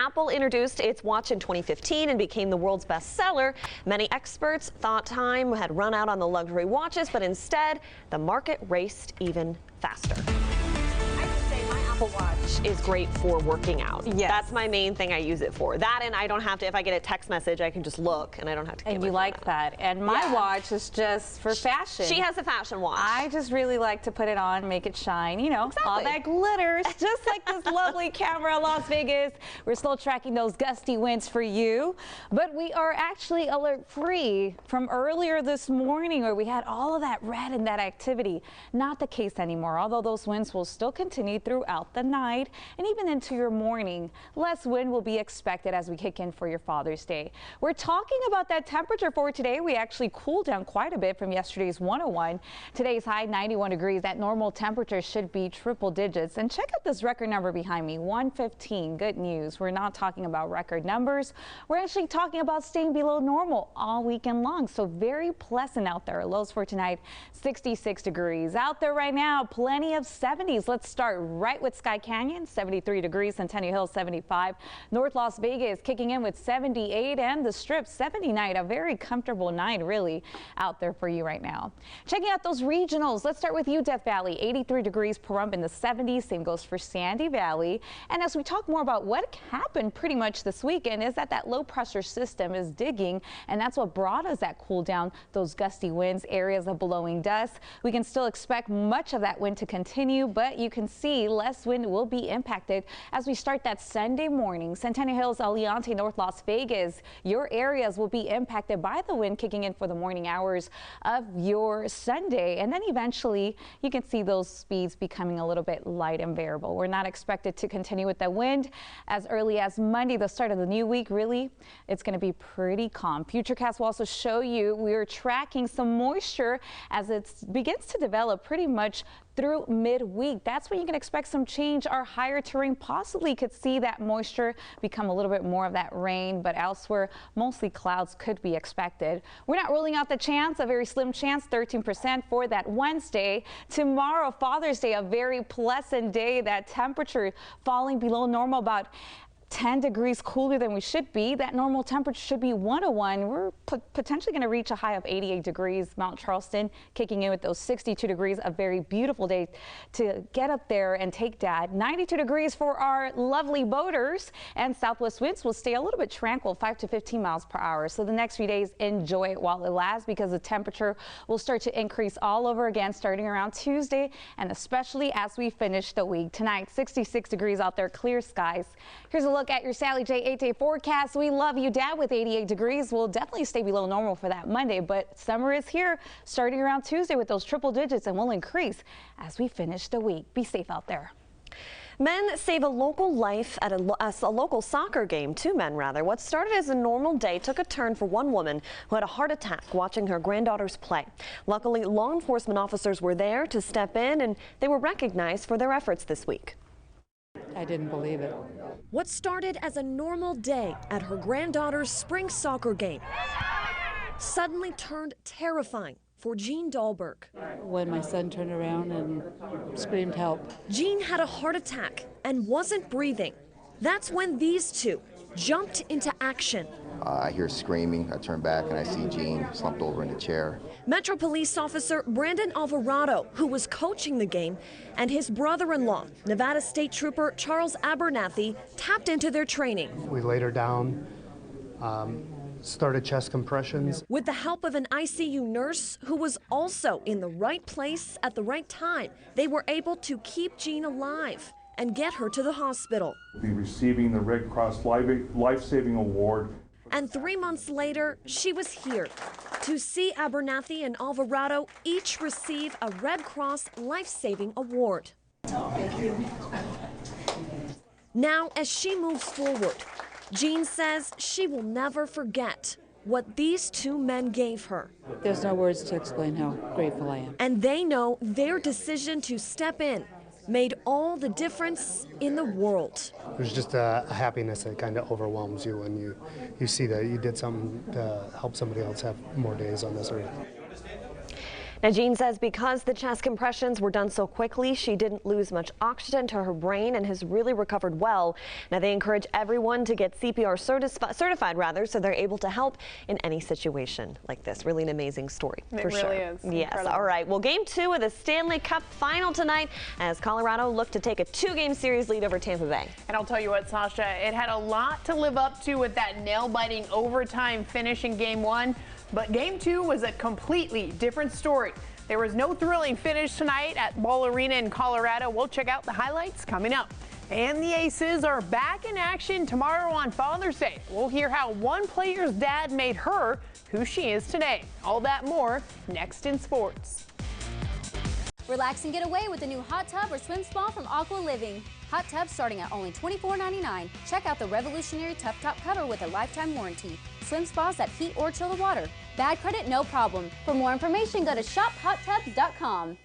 Apple introduced its watch in 2015 and became the world's best seller, many experts thought time had run out on the luxury watches, but instead, the market raced even faster. Apple Watch is great for working out. Yes. That's my main thing I use it for. That, and I don't have to, if I get a text message, I can just look and I don't have to. And you like that. And my watch is just for fashion. She has a fashion watch. I just really like to put it on, make it shine, you know, all that glitters, just like this lovely camera in Las Vegas. We're still tracking those gusty winds for you, but we are actually alert free from earlier this morning where we had all of that red and that activity. Not the case anymore, although those winds will still continue throughout the night and even into your morning. Less wind will be expected as we kick in for your Father's Day. We're talking about that temperature for today. We actually cooled down quite a bit from yesterday's 101. Today's high 91 degrees. That normal temperature should be triple digits. And check out this record number behind me, 115. Good news. We're not talking about record numbers. We're actually talking about staying below normal all weekend long. So very pleasant out there. Lows for tonight, 66 degrees. Out there right now, plenty of 70s. Let's start right with Sky Canyon, 73 degrees, Centennial Hills 75, North Las Vegas kicking in with 78, and the Strip 79. A very comfortable night really out there for you right now. Checking out those regionals, let's start with you, Death Valley, 83 degrees, Pahrump in the 70s, same goes for Sandy Valley. And as we talk more about what happened pretty much this weekend is that low pressure system is digging, and that's what brought us that cool down, those gusty winds, areas of blowing dust. We can still expect much of that wind to continue, but you can see less wind will be impacted as we start that Sunday morning. Centennial Hills, Aliante, North Las Vegas, your areas will be impacted by the wind kicking in for the morning hours of your Sunday. And then eventually you can see those speeds becoming a little bit light and variable. We're not expected to continue with the wind as early as Monday, the start of the new week. Really, it's going to be pretty calm. Futurecast will also show you we're tracking some moisture as it begins to develop pretty much through midweek. That's when you can expect some change. Our higher terrain possibly could see that moisture become a little bit more of that rain, but elsewhere, mostly clouds could be expected. We're not ruling out the chance, a very slim chance, 13% for that Wednesday. Tomorrow, Father's Day, a very pleasant day. That temperature falling below normal, about 10 degrees cooler than we should be. That normal temperature should be 101. We're potentially going to reach a high of 88 degrees. Mount Charleston kicking in with those 62 degrees. A very beautiful day to get up there and take Dad. 92 degrees for our lovely boaters, and southwest winds will stay a little bit tranquil, 5 to 15 miles per hour. So the next few days, enjoy it while it lasts, because the temperature will start to increase all over again starting around Tuesday, and especially as we finish the week. Tonight, 66 degrees out there, clear skies. Here's a look at your Sally J 8-day forecast. We love you, Dad, with 88 degrees. We'll definitely stay below normal for that Monday, but summer is here starting around Tuesday with those triple digits, and will increase as we finish the week. Be safe out there. Men save a local life at a local soccer game. Two men, rather. What started as a normal day took a turn for one woman who had a heart attack watching her granddaughters play. Luckily, law enforcement officers were there to step in, and they were recognized for their efforts this week. I didn't believe it. What started as a normal day at her granddaughter's spring soccer game suddenly turned terrifying for Jean Dahlberg. When my son turned around and screamed help. Jean had a heart attack and wasn't breathing. That's when these two jumped into action. I hear screaming. I turn back and I see Jean slumped over in the chair. Metro Police Officer Brandon Alvarado, who was coaching the game, and his brother-in-law, Nevada State Trooper Charles Abernathy, tapped into their training. We laid her down, started chest compressions. With the help of an ICU nurse who was also in the right place at the right time, they were able to keep Jean alive and get her to the hospital. Be receiving the Red Cross Life-Saving Award. And 3 months later, she was here to see Abernathy and Alvarado each receive a Red Cross Life-Saving Award. Thank you. Now, as she moves forward, Jean says she will never forget what these two men gave her. There's no words to explain how grateful I am. And they know their decision to step in made all the difference in the world. There's just a happiness that kind of overwhelms you when you see that you did something to help somebody else have more days on this earth. Now, Jean says because the chest compressions were done so quickly, she didn't lose much oxygen to her brain and has really recovered well. Now, they encourage everyone to get CPR certified, so they're able to help in any situation like this. Really an amazing story, for sure. It really is. Yes. Incredible. All right. Well, game 2 of the Stanley Cup final tonight as Colorado look to take a 2-game series lead over Tampa Bay. And I'll tell you what, Sasha, it had a lot to live up to with that nail-biting overtime finish in game 1. But game 2 was a completely different story. There was no thrilling finish tonight at Ball Arena in Colorado. We'll check out the highlights coming up. And the Aces are back in action tomorrow on Father's Day. We'll hear how one player's dad made her who she is today. All that more next in sports. Relax and get away with the new hot tub or swim spa from Aqua Living. Hot tubs starting at only $24.99. Check out the revolutionary Tub Top cover with a lifetime warranty. Swim spas that heat or chill the water. Bad credit, no problem. For more information, go to shophotTubs.com.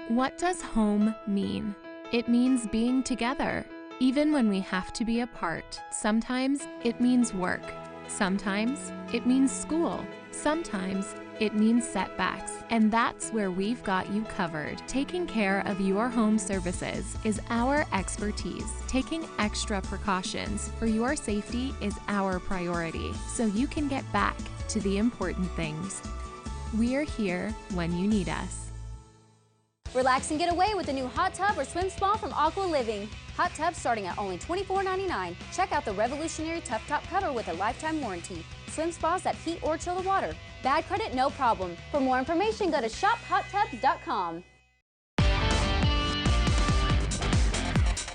What does home mean? It means being together, even when we have to be apart. Sometimes it means work. Sometimes it means school. Sometimes it means setbacks, and that's where we've got you covered. Taking care of your home services is our expertise. Taking extra precautions for your safety is our priority, so you can get back to the important things. We're here when you need us. Relax and get away with the new hot tub or swim spa from Aqua Living. Hot tubs starting at only $24.99. Check out the revolutionary Tub Top cover with a lifetime warranty. Swim spas that heat or chill the water. Bad credit, no problem. For more information, go to shophotTubs.com.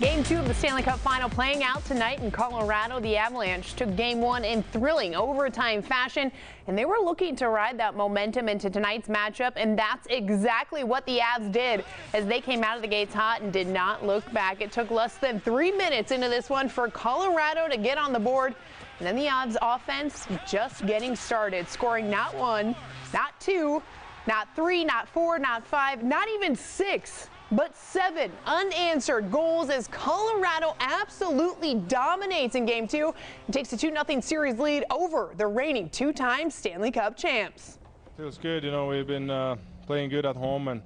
Game 2 of the Stanley Cup final playing out tonight in Colorado. The Avalanche took game 1 in thrilling overtime fashion, and they were looking to ride that momentum into tonight's matchup, and that's exactly what the Avs did as they came out of the gates hot and did not look back. It took less than 3 minutes into this one for Colorado to get on the board, and then the Avs offense just getting started, scoring not 1, not 2, not 3, not 4, not 5, not even 6. But 7 unanswered goals as Colorado absolutely dominates in game 2 and takes a 2-0 series lead over the reigning 2-time Stanley Cup champs. Feels good, you know, we've been playing good at home, and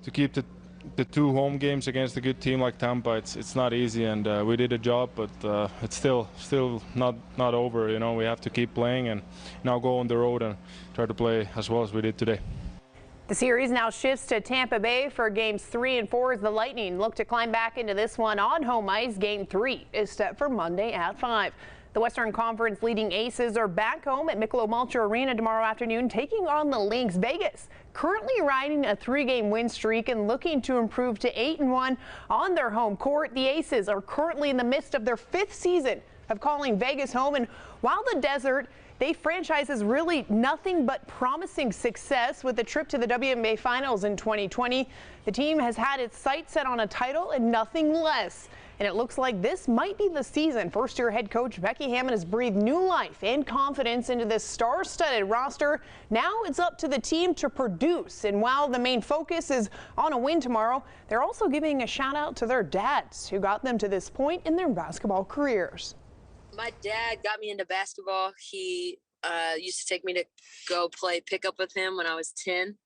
to keep the 2 home games against a good team like Tampa, it's not easy, and we did a job, but it's still not over. You know, we have to keep playing and now go on the road and try to play as well as we did today. The series now shifts to Tampa Bay for games 3 and 4 as the Lightning look to climb back into this one on home ice. Game 3 is set for Monday at 5. The Western Conference leading Aces are back home at Michelob Ultra Arena tomorrow afternoon, taking on the Lynx. Vegas currently riding a 3-game win streak and looking to improve to 8-1 on their home court. The Aces are currently in the midst of their 5th season of calling Vegas home, and while the Desert franchise is really nothing but promising success with the trip to the WNBA Finals in 2020. The team has had its sights set on a title and nothing less. And it looks like this might be the season. First-year head coach Becky Hammon has breathed new life and confidence into this star-studded roster. Now it's up to the team to produce. And while the main focus is on a win tomorrow, they're also giving a shout-out to their dads who got them to this point in their basketball careers. My dad got me into basketball. He used to take me to go play pickup with him when I was 10.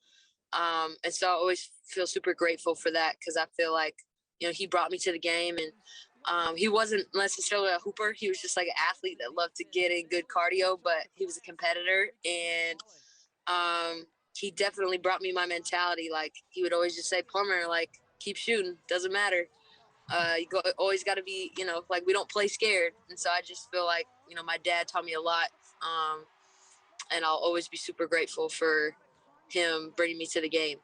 And so I always feel super grateful for that because I feel like, you know, he brought me to the game, and he wasn't necessarily a hooper. He was just like an athlete that loved to get in good cardio, but he was a competitor. And he definitely brought me my mentality. Like, he would always just say, Plummer, like, keep shooting. Doesn't matter. Always got to be, you know, like, we don't play scared. And so I just feel like, you know, my dad taught me a lot. And I'll always be super grateful for him bringing me to the game.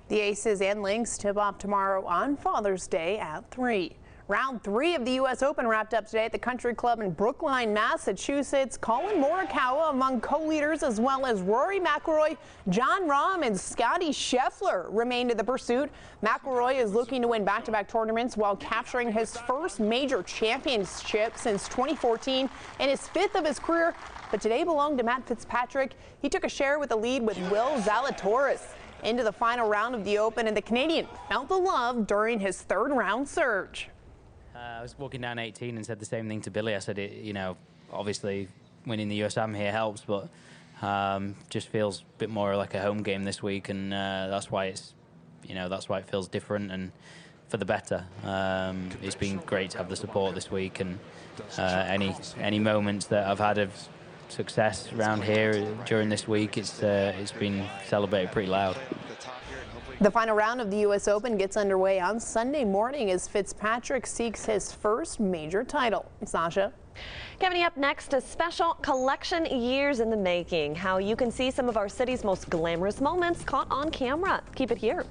The Aces and Lynx tip off tomorrow on Father's Day at 3. Round 3 of the U.S. Open wrapped up today at the Country Club in Brookline, Massachusetts. Colin Morikawa among co-leaders, as well as Rory McIlroy, Jon Rahm, and Scottie Scheffler remained in the pursuit. McIlroy is looking to win back-to-back tournaments while capturing his first major championship since 2014 and his 5th of his career. But today belonged to Matt Fitzpatrick. He took a share with the lead with Will Zalatoris into the final round of the Open, and the Canadian felt the love during his 3rd round surge. I was walking down 18 and said the same thing to Billy. I said, you know, obviously winning the US Am here helps, but Just feels a bit more like a home game this week, and that's why it's, that's why it feels different and for the better. It's been great to have the support this week, and any moments that I've had of success around here during this week, it's been celebrated pretty loud. The final round of the U.S. Open gets underway on Sunday morning as Fitzpatrick seeks his first major title. Sasha? Coming up next, a special collection years in the making. How you can see some of our city's most glamorous moments caught on camera. Keep it here.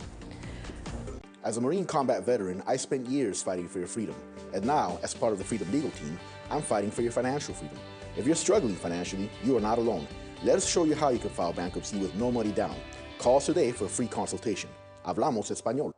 As a Marine combat veteran, I spent years fighting for your freedom. And now, as part of the Freedom Legal Team, I'm fighting for your financial freedom. If you're struggling financially, you are not alone. Let us show you how you can file bankruptcy with no money down. Call us today for a free consultation. Hablamos español.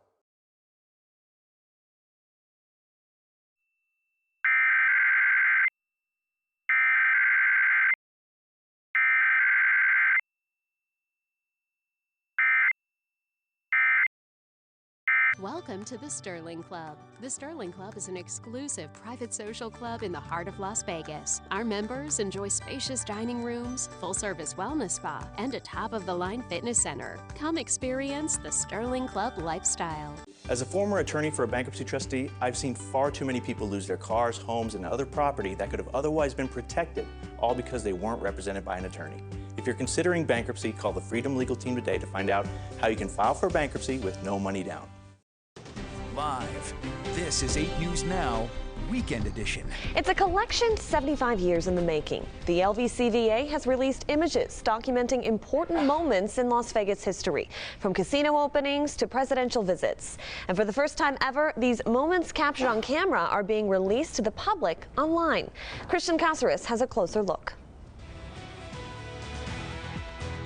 Welcome to the Sterling Club. The Sterling Club is an exclusive private social club in the heart of Las Vegas. Our members enjoy spacious dining rooms, full-service wellness spa, and a top-of-the-line fitness center. Come experience the Sterling Club lifestyle. As a former attorney for a bankruptcy trustee, I've seen far too many people lose their cars, homes, and other property that could have otherwise been protected, all because they weren't represented by an attorney. If you're considering bankruptcy, call the Freedom Legal Team today to find out how you can file for bankruptcy with no money down. Live. This is 8 News Now, Weekend Edition. It's a collection 75 years in the making. The LVCVA has released images documenting important moments in Las Vegas history, from casino openings to presidential visits. And for the first time ever, these moments captured on camera are being released to the public online. Christian Caceres has a closer look.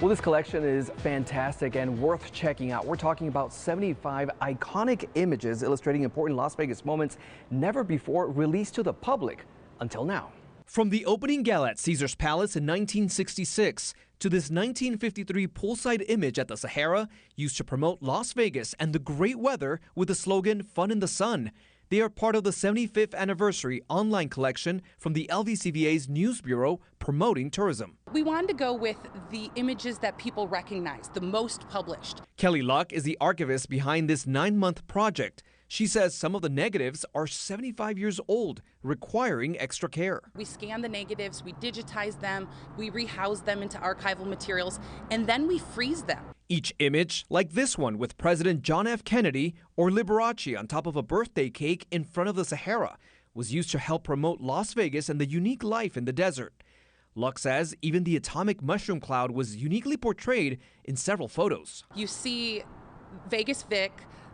Well, this collection is fantastic and worth checking out. We're talking about 75 iconic images illustrating important Las Vegas moments never before released to the public until now. From the opening gala at Caesar's Palace in 1966 to this 1953 poolside image at the Sahara used to promote Las Vegas and the great weather with the slogan "Fun in the Sun." They are part of the 75th anniversary online collection from the LVCVA's News Bureau promoting tourism. We wanted to go with the images that people recognize, the most published. Kelly Luck is the archivist behind this 9-month project. She says some of the negatives are 75 years old, requiring extra care. We scan the negatives, we digitize them, we rehouse them into archival materials, and then we freeze them. Each image, like this one with President John F. Kennedy or Liberace on top of a birthday cake in front of the Sahara, was used to help promote Las Vegas and the unique life in the desert. Luck says even the atomic mushroom cloud was uniquely portrayed in several photos. You see Vegas Vic,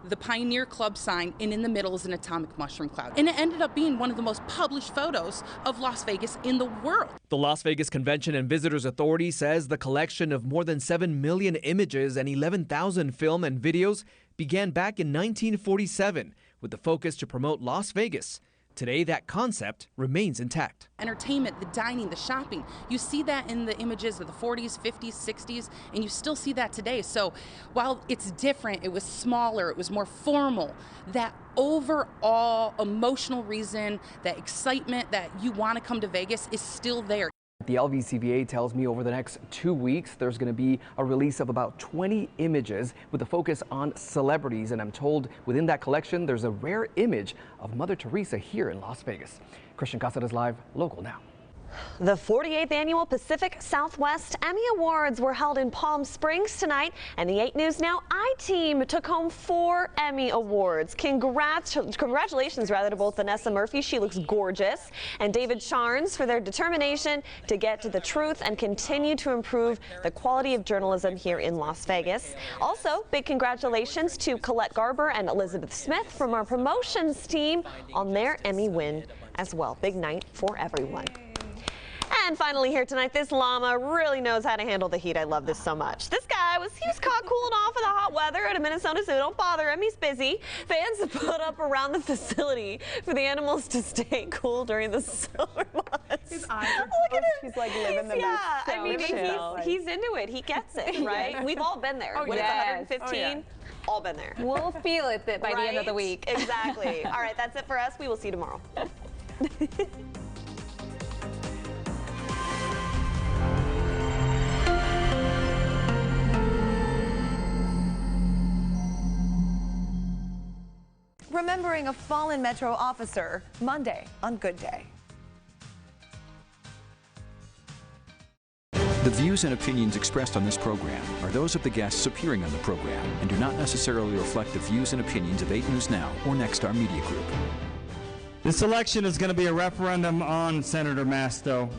the Pioneer Club sign, and in the middle is an atomic mushroom cloud. And it ended up being one of the most published photos of Las Vegas in the world. The Las Vegas Convention and Visitors Authority says the collection of more than 7 million images and 11,000 film and videos began back in 1947 with the focus to promote Las Vegas. Today, that concept remains intact. Entertainment, the dining, the shopping, you see that in the images of the 40s, 50s, 60s, and you still see that today. So while it's different, it was smaller, it was more formal, that overall emotional reason, that excitement that you want to come to Vegas is still there. The LVCVA tells me over the next 2 weeks there's going to be a release of about 20 images with a focus on celebrities, and I'm told within that collection there's a rare image of Mother Teresa here in Las Vegas. Christian Caceres Live, Local Now. The 48th Annual Pacific Southwest Emmy Awards were held in Palm Springs tonight, and the 8 News Now I-Team took home 4 Emmy Awards. Congratulations to both Vanessa Murphy, she looks gorgeous, and David Charnes for their determination to get to the truth and continue to improve the quality of journalism here in Las Vegas. Also, big congratulations to Colette Garber and Elizabeth Smith from our promotions team on their Emmy win as well. Big night for everyone. And finally here tonight, this llama really knows how to handle the heat. I love this so much. This guy he was caught cooling off in the hot weather at a Minnesota zoo. Don't bother him, he's busy. Fans have put up around the facility for the animals to stay cool during the summer months. His eyes are closed. He's like living the yeah, so I mean, he's into it. He gets it, right? Yeah. We've all been there. When it's 115, all been there. We'll feel it by the end of the week. Exactly. All right, that's it for us. We will see you tomorrow. remembering a fallen Metro officer Monday on Good Day. The views and opinions expressed on this program are those of the guests appearing on the program and do not necessarily reflect the views and opinions of 8 News Now or Nexstar Media Group. This election is going to be a referendum on Senator Masto.